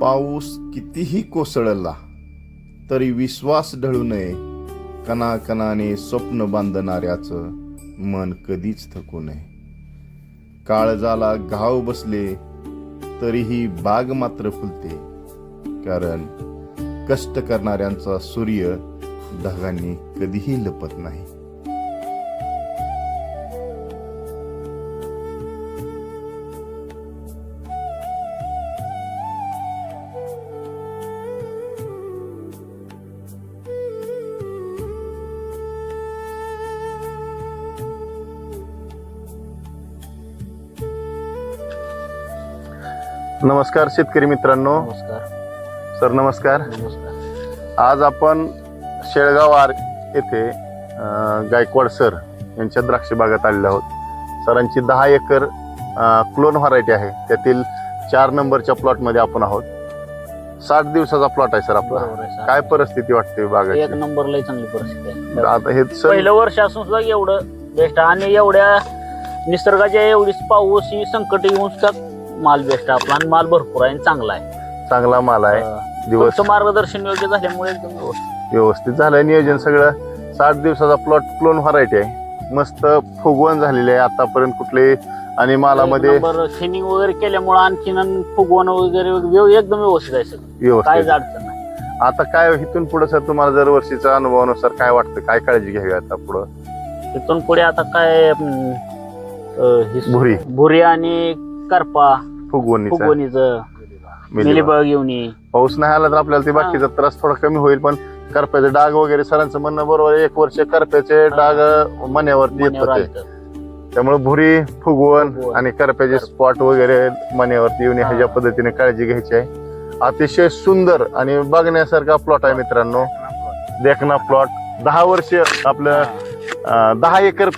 पाऊस कितीही कोसळला तरी विश्वास ढळू नये, कणाकणाने स्वप्न बांधणाऱ्याचं मन कधीच थकू नये. काळजाला घाव बसले तरीही बाग मात्र फुलते, कारण कष्ट करणाऱ्यांचा सूर्य ढगांनी कधीही लपत नाही. नमस्कार शेतकरी मित्रांनो. नमस्कार सर नमस्कार. नमस्कार. आज आपण शेळगाव येथे गायकवाड सर यांच्या द्राक्ष बागात आलेलो आहोत. सरांची 10 एकर क्लोन व्हरायटी आहे, त्यातील 4 नंबरच्या प्लॉट मध्ये आपण आहोत. 60 दिवसाचा प्लॉट आहे सर आपला. बरोबर आहे, काय परिस्थिती वाटते बागाची? एक नंबर लय चांगली परिस्थिती आहे. आता हे सर पहिलं वर्ष असून सुद्धा एवढं बेस्ट आणि एवढ्या निसर्गाच्या एवढी पाऊस ही संकट येऊन सुद्धा माल बेस्ट आपला आणि माल भरपूर आहे आणि चांगला आहे. चांगला माल आहे. दिवस तुमचं मार्गदर्शन योग्य झाल्यामुळे एकदम व्यवस्थित झालं नियोजन सगळं. 60 दिवसाचा प्लॉट क्लोन व्हरायटी आहे, मस्त फुगवण झालेली आहे आतापर्यंत कुठले, आणि मालामध्ये थिनिंग वगैरे केल्यामुळे आणखीन फुगवण वगैरे एकदम व्यवस्थित आहे सगळं, काहीच व्यवस्थित. अडचण नाही. आता काय इथून पुढे सर तुम्हाला जर वर्षीच्या अनुभवानुसार काय वाटतं, काय काळजी घ्यावी आता पुढं? तिथून पुढे आता काय भुरी आणि करपा फुगवणीचं मिलीबग येऊन पाऊस नाही आला तर आपल्याला ते बाकीचा त्रास थोडा कमी होईल, पण करप्याचे डाग वगैरे सरांचं म्हणणं बरोबर. 1 वर्ष करप्याचे डाग मण्यावरती येत होते, त्यामुळे भुरी फुगवण आणि करप्याचे स्पॉट वगैरे मण्यावरती येऊन ह्याच्या पद्धतीने काळजी घ्यायची आहे. अतिशय सुंदर आणि बघण्यासारखा प्लॉट आहे मित्रांनो. देखना प्लॉट 10 वर्ष आपलं 10 एकर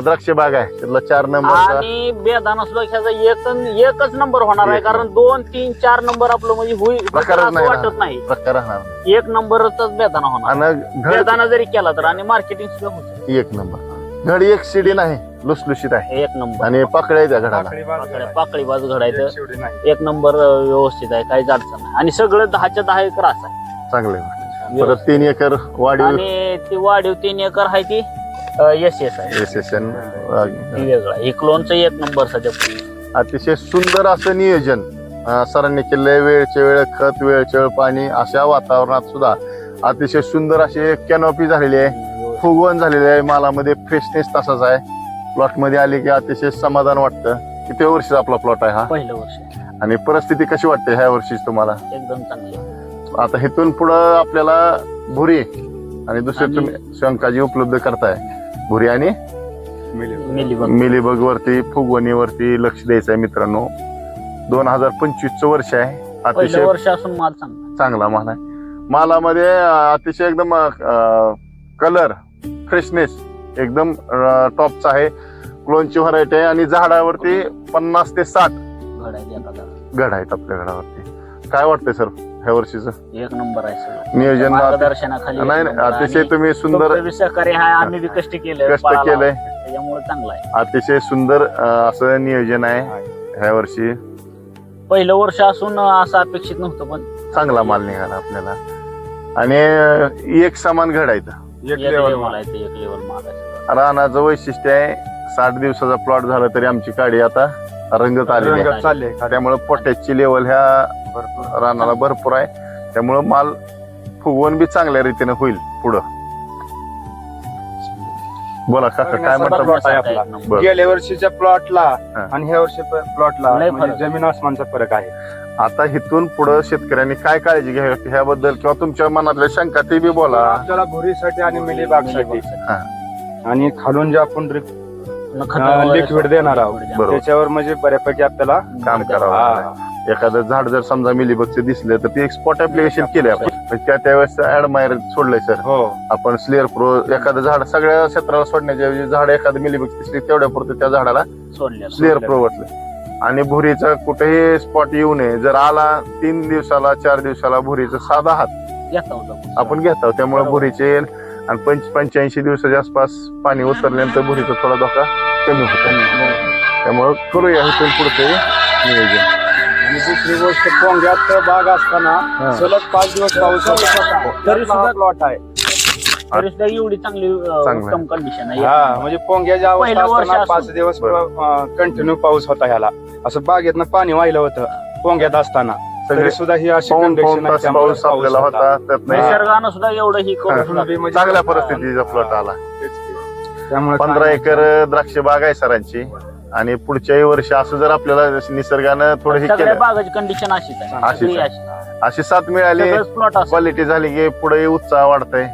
द्राक्ष बाग आहे, त्यातला 4 नंबर आणि बेदाना सुद्धा ह्याचा एकच नंबर होणार आहे, कारण 2, 3, 4 नंबर आपलं म्हणजे वाटत नाही. प्रकार राहणार 1 नंबरच बेदाना होणार. आणि बेदाना जरी केला तर आणि मार्केटिंग सुद्धा होतं 1 नंबर. घड एक शिडी नाही, लुसलुशीत आहे 1 नंबर. आणि पाकळ्या त्या घडाला पाकळी बाजू घडायचं 1 नंबर व्यवस्थित आहे, काहीच अडचण नाही. आणि सगळं 10च्या 10 एकर असं आहे. चांगले. परत 3 एकर वाढीव आणि ती वाढीव 3 एकर आहे ती एस आहे. वेगळा हे क्लोनचं 1 नंबर सध्या. अतिशय सुंदर असं नियोजन सरांनी केलंय. वेळच्या वेळ खत, वेळच्या वेळ पाणी, अशा वातावरणात सुद्धा अतिशय सुंदर अशी कॅनॉपी झालेली आहे, फुगवण झालेली आहे. मालामध्ये फ्रेशनेस तसाच आहे. प्लॉट मध्ये आले की अतिशय समाधान वाटतं. किती वर्षाचा आपला प्लॉट आहे हा? पहिलं वर्ष. आणि परिस्थिती कशी वाटते ह्या वर्षीच तुम्हाला? एकदम चांगली. आता इथून पुढं आपल्याला भुरी आणि दुसरे तुम्ही शंकाजी उपलब्ध करताय. भुरी आणि मिलीबग वरती, फुगवणीवरती लक्ष द्यायचं आहे मित्रांनो. 2025 वर्ष आहे. अतिशय वर्ष असून माल चांगला माल आहे. मालामध्ये अतिशय एकदम कलर, फ्रेशनेस एकदम टॉपचा आहे. क्लोनची व्हरायटी आहे आणि झाडावरती 50 ते 60 घड आहेत आपल्या घडावरती. काय वाटतंय सर ह्या वर्षीचं? 1 नंबर आहे. नियोजन मार्गदर्शनाखाली नाही, अतिशय तुम्ही सुंदर सहकारी आहे. आम्ही बी कष्ट केलंय, त्याच्यामुळे चांगला आहे. अतिशय सुंदर असं नियोजन आहे ह्या वर्षी. पहिलं वर्ष असून असं अपेक्षित नव्हतं, पण चांगला माल निघाला आपल्याला. आणि एक समान घडायचं, एक लेवल माल आहे. रानाचं वैशिष्ट्य आहे. 60 दिवसाचा प्लॉट झाला तरी आमची काडी आता रंगत आलेली आहे. त्यामुळे पोटॅशची लेवल ह्या रानाला भरपूर आहे. त्यामुळे माल फुगवण बी चांगल्या रीतीने होईल पुढं. बोला काका, काय म्हणतात? गेल्या वर्षीच्या प्लॉटला आणि ह्या वर्षी प्लॉटला म्हणजे जमीन आसमानचा फरक आहे. आता इथून पुढे शेतकऱ्यांनी काय काळजी घ्यावी ह्याबद्दल, किंवा तुमच्या मनातल्या शंका ते बी बोला. आपल्याला भुरीसाठी आणि मिलीबागसाठी आणि खालून जे आपण लिक्विड देणार आहोत त्याच्यावर म्हणजे बऱ्यापैकी आपल्याला काम करावं. एखादं झाड जर समजा मिलीबगचं दिसलं तर ते एक स्पॉट ऍप्लिकेशन केले आपण. त्यावेळेस ऍडमायर सोडलंय सर. आपण स्लेअर प्रो एखादं झाड सगळ्या क्षेत्राला सोडण्याच्या ऐवजी झाड एखादं मिलीबग दिसली तेवढ्या पुरतं त्या झाडाला स्लेअर प्रो वरलं. आणि भुरीचा कुठेही स्पॉट येऊ नये. जर आला 3 दिवसाला 4 दिवसाला भुरीचा साधा हात आपण घेत आहोत. त्यामुळे भुरीचे आणि 85 दिवसाच्या आसपास पाणी उतरल्यानंतर भुरीचा थोडा धोका कमी होतो. त्यामुळे करूया इथून पुढचे नियोजन. दुसरी गोष्ट पोंग्यात बाग असताना सलग 5 दिवस पाऊस होता तरी सुद्धा प्लॉट आहे. तरी सुद्धा एवढी चांगली उत्तम कंडिशन आहे. हा म्हणजे पोंग्याच्या अवस्था पहिलं वर्ष असताना असून. 5 दिवस कंटिन्यू पाऊस होता ह्याला. असं बागेतनं पाणी वाहिलं होतं पोंग्यात असताना तरी सुद्धा ही अशी कंडिशन आहे. त्यामुळे पाऊस आपल्याला होता त्यात निसर्गानं सुद्धा एवढं ही करून सुद्धा म्हणजे चांगल्या परिस्थितीचा प्लॉट आला. त्यामुळे 15 एकर द्राक्ष बाग आहे सरांची आणि पुढच्याही वर्षी असं जर आपल्याला निसर्गानं थोडं हे सगळ्या केलं, बागाची कंडिशन अशीच आहे. अशीच सगळी आहे. अशीच. अशी साथ मिळाली, सगळंच प्लॉट असं क्वालिटी झाली की पुढे उत्साह वाढतंय.